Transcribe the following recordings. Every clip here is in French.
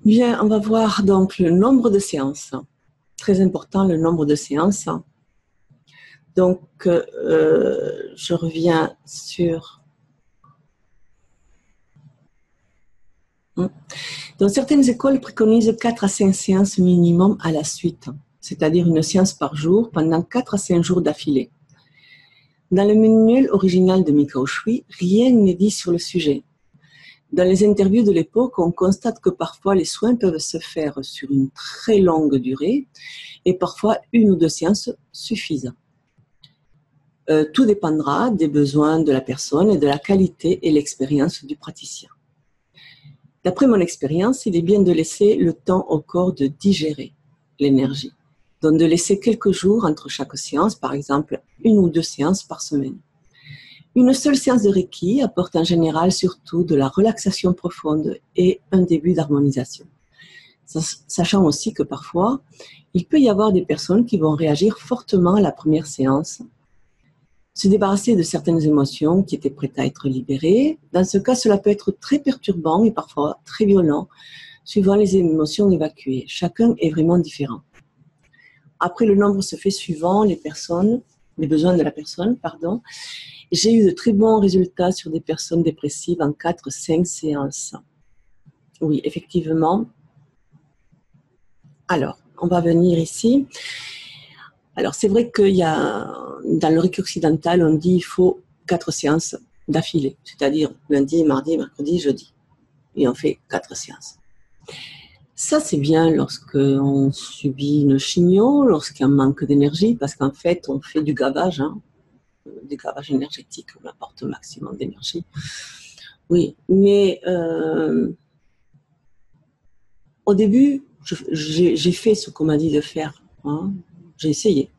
Bien, on va voir donc le nombre de séances. Très important, le nombre de séances. Donc, je reviens sur... Dans certaines écoles préconisent 4 à 5 séances minimum à la suite, c'est-à-dire une séance par jour pendant 4 à 5 jours d'affilée. Dans le manuel original de Mikao Shui, rien n'est dit sur le sujet. Dans les interviews de l'époque, on constate que parfois les soins peuvent se faire sur une très longue durée et parfois 1 ou 2 séances suffisent. Tout dépendra des besoins de la personne et de la qualité et l'expérience du praticien. D'après mon expérience, il est bien de laisser le temps au corps de digérer l'énergie. Donc de laisser quelques jours entre chaque séance, par exemple 1 ou 2 séances par semaine. Une seule séance de Reiki apporte en général surtout de la relaxation profonde et un début d'harmonisation. Sachant aussi que parfois, il peut y avoir des personnes qui vont réagir fortement à la première séance, se débarrasser de certaines émotions qui étaient prêtes à être libérées. Dans ce cas, cela peut être très perturbant et parfois très violent, suivant les émotions évacuées. Chacun est vraiment différent. Après, le nombre se fait suivant les besoins de la personne, pardon. J'ai eu de très bons résultats sur des personnes dépressives en 4-5 séances. Oui, effectivement. Alors, on va venir ici. Alors, c'est vrai qu'il y a, dans le Reiki occidental, on dit qu'il faut 4 séances d'affilée, c'est-à-dire lundi, mardi, mercredi, jeudi. Et on fait 4 séances. Ça, c'est bien lorsqu'on subit une chignon, lorsqu'il y a un manque d'énergie, parce qu'en fait, on fait du gavage, du gavage énergétique, on apporte au maximum d'énergie. Oui, mais au début, j'ai fait ce qu'on m'a dit de faire. J'ai essayé.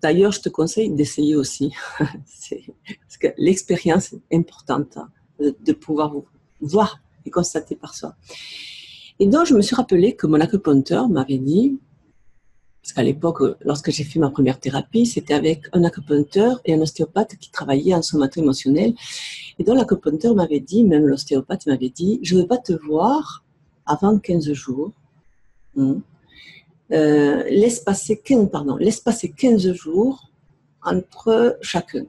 D'ailleurs, je te conseille d'essayer aussi. Parce que l'expérience est importante de pouvoir voir et constater par soi. Et donc, je me suis rappelé que mon acupuncteur m'avait dit, parce qu'à l'époque, lorsque j'ai fait ma première thérapie, c'était avec un acupuncteur et un ostéopathe qui travaillaient en somato-émotionnel. Et donc, l'acupuncteur m'avait dit, même l'ostéopathe m'avait dit, je ne veux pas te voir avant 15 jours. Laisse passer 15 jours entre chacun,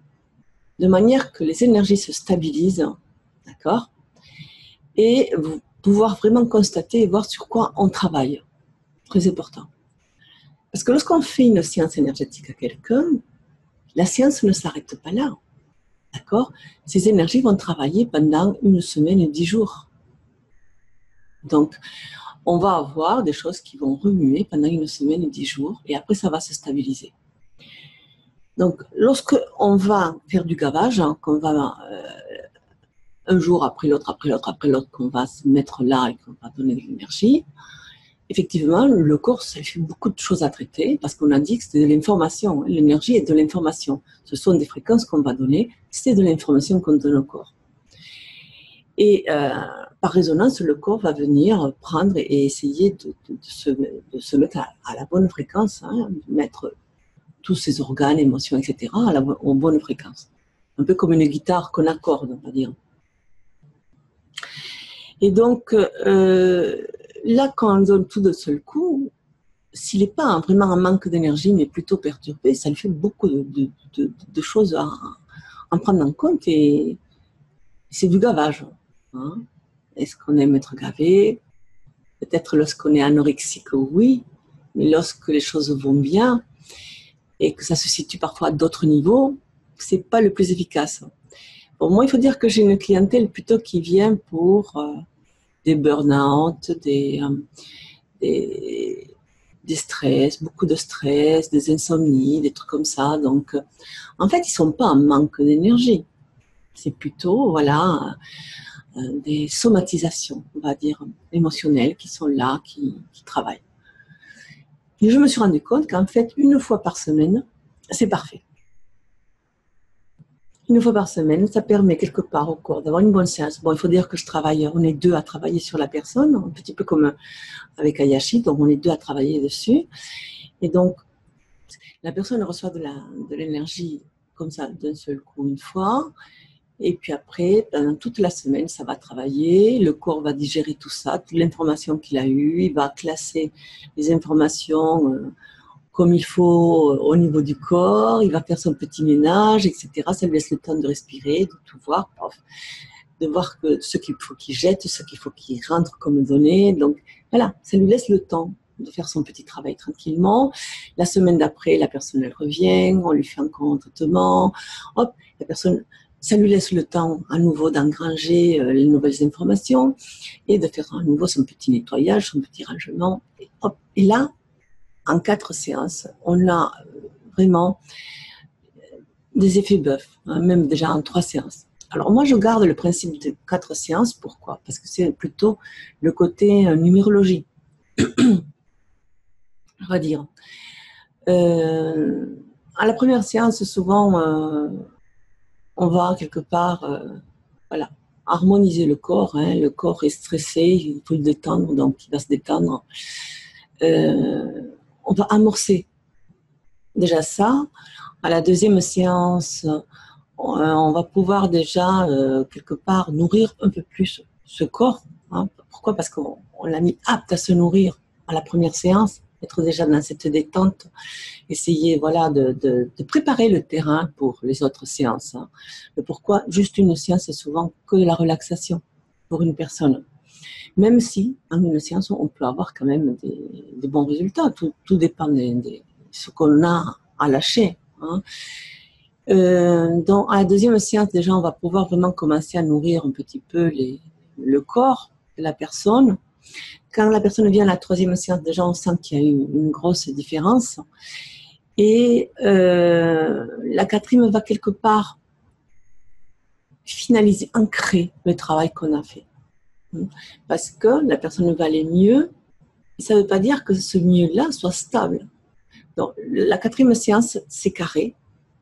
de manière que les énergies se stabilisent, d'accord, et pouvoir vraiment constater et voir sur quoi on travaille. Très important. Parce que lorsqu'on fait une séance énergétique à quelqu'un, la séance ne s'arrête pas là, d'accord. Ces énergies vont travailler pendant 1 semaine et 10 jours. Donc, on va avoir des choses qui vont remuer pendant 1 semaine et 10 jours, et après ça va se stabiliser. Donc, lorsqu'on va faire du gavage, qu'on va un jour après l'autre, qu'on va se mettre là et qu'on va donner de l'énergie, effectivement, le corps, ça fait beaucoup de choses à traiter, parce qu'on a dit que c'était de l'information. L'énergie est de l'information. Ce sont des fréquences qu'on va donner, c'est de l'information qu'on donne au corps. Et par résonance, le corps va venir prendre et essayer de se mettre à la bonne fréquence, mettre tous ses organes, émotions, etc., aux bonnes fréquences. Un peu comme une guitare qu'on accorde, on va dire. Et donc, là, quand on donne tout de seul coup, s'il n'est pas vraiment en manque d'énergie, mais plutôt perturbé, ça lui fait beaucoup de choses à prendre en compte, et c'est du gavage. Est-ce qu'on aime être gavé? Peut-être lorsqu'on est anorexique, oui, mais lorsque les choses vont bien, et que ça se situe parfois à d'autres niveaux, c'est pas le plus efficace. Bon, moi, il faut dire que j'ai une clientèle plutôt qui vient pour des burn-out, des stress, beaucoup de stress, des insomnies, des trucs comme ça. Donc, en fait, ils sont pas en manque d'énergie. C'est plutôt, voilà, des somatisations, on va dire, émotionnelles qui sont là, qui travaillent. Et je me suis rendu compte qu'en fait, 1 fois par semaine, c'est parfait. 1 fois par semaine, ça permet quelque part au corps d'avoir une bonne séance. Bon, il faut dire que on est 2 à travailler sur la personne, un petit peu comme avec Ayashi, donc on est 2 à travailler dessus. Et donc, la personne reçoit de l'énergie comme ça d'un seul coup 1 fois, Et puis après, pendant toute la semaine, ça va travailler. Le corps va digérer tout ça, toute l'information qu'il a eue. Il va classer les informations comme il faut au niveau du corps. Il va faire son petit ménage, etc. Ça lui laisse le temps de respirer, de tout voir, de voir que ce qu'il faut qu'il jette, ce qu'il faut qu'il rentre comme données. Donc voilà, ça lui laisse le temps de faire son petit travail tranquillement. La semaine d'après, la personne, elle revient, on lui fait encore un traitement. Hop, la personne, ça lui laisse le temps à nouveau d'engranger les nouvelles informations et de faire à nouveau son petit nettoyage, son petit rangement. Et, hop, et là, en 4 séances, on a vraiment des effets bœufs, hein, même déjà en 3 séances. Alors moi, je garde le principe de 4 séances. Pourquoi? Parce que c'est plutôt le côté numérologie, on va dire. À la première séance, souvent, on va quelque part, voilà, harmoniser le corps. Hein. Le corps est stressé, il faut le détendre, donc il va se détendre. On va amorcer déjà ça. À la deuxième séance, on va pouvoir déjà, quelque part, nourrir un peu plus ce corps. Hein. Pourquoi? Parce qu'on l'a mis apte à se nourrir à la première séance, être déjà dans cette détente, essayer voilà, de préparer le terrain pour les autres séances. Hein. Pourquoi? Juste une séance, c'est souvent que la relaxation pour une personne. Même si, en une séance, on peut avoir quand même des bons résultats. Tout dépend de ce qu'on a à lâcher. Hein. Donc, à la deuxième séance, déjà, on va pouvoir vraiment commencer à nourrir un petit peu le corps de la personne. Quand la personne vient à la troisième séance, déjà, on sent qu'il y a une grosse différence. Et la quatrième va quelque part finaliser, ancrer le travail qu'on a fait. Parce que la personne va aller mieux. Et ça ne veut pas dire que ce mieux-là soit stable. Donc, la quatrième séance, c'est carré.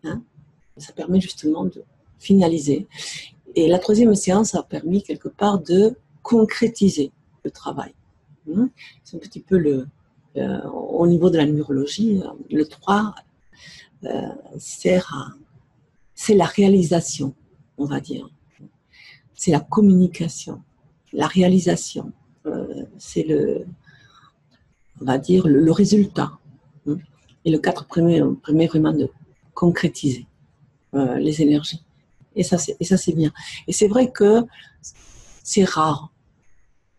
Hein. Ça permet justement de finaliser. Et la troisième séance a permis quelque part de concrétiser le travail. C'est un petit peu au niveau de la numérologie, le 3 c'est la réalisation, on va dire. C'est la communication, la réalisation. C'est on va dire, le résultat. Et le 4 permet vraiment de concrétiser les énergies. Et ça, c'est bien. Et c'est vrai que c'est rare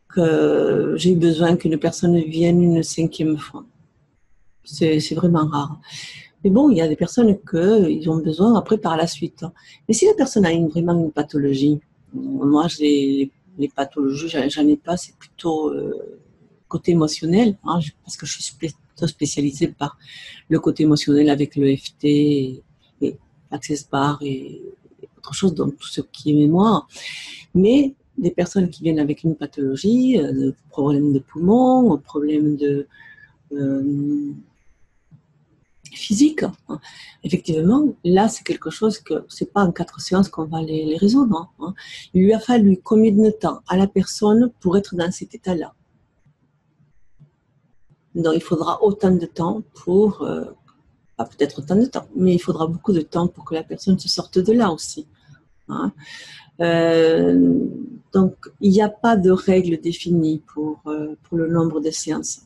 que j'ai eu besoin qu'une personne vienne une 5e fois. C'est vraiment rare. Mais bon, il y a des personnes qu'ils ont besoin après par la suite. Mais si la personne a vraiment une pathologie, moi, les pathologies, j'en ai pas, c'est plutôt côté émotionnel, hein, parce que je suis plutôt spécialisée par le côté émotionnel avec le FT et Access Bar et autre chose, donc tout ce qui est mémoire. Mais des personnes qui viennent avec une pathologie, problème de poumon, problème de physique, hein. Effectivement, là, c'est quelque chose que c'est pas en 4 séances qu'on va les résoudre. Hein. Il lui a fallu combien de temps à la personne pour être dans cet état-là? Donc, il faudra autant de temps pour, pas peut-être autant de temps, mais il faudra beaucoup de temps pour que la personne se sorte de là aussi. Hein. Donc, il n'y a pas de règle définie pour le nombre de séances.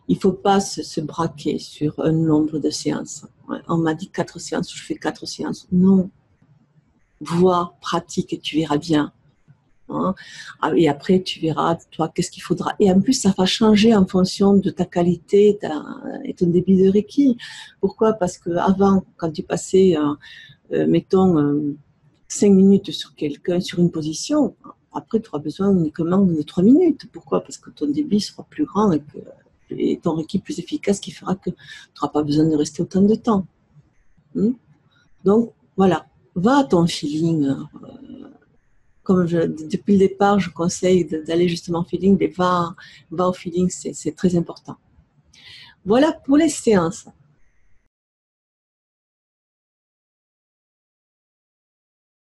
Il ne faut pas se braquer sur un nombre de séances. On m'a dit 4 séances, je fais 4 séances. Non. Vois, pratique et tu verras bien. Hein. Et après, tu verras, toi, qu'est-ce qu'il faudra. Et en plus, ça va changer en fonction de ta qualité et ton débit de Reiki. Pourquoi? Parce qu'avant, quand tu passais, mettons, 5 minutes sur quelqu'un, sur une position, après, tu auras besoin uniquement de 3 minutes. Pourquoi? Parce que ton débit sera plus grand et ton Reiki plus efficace qui fera que tu n'auras pas besoin de rester autant de temps. Donc, voilà. Va à ton feeling. Comme depuis le départ, je conseille d'aller justement au feeling, mais va au feeling, c'est très important. Voilà pour les séances.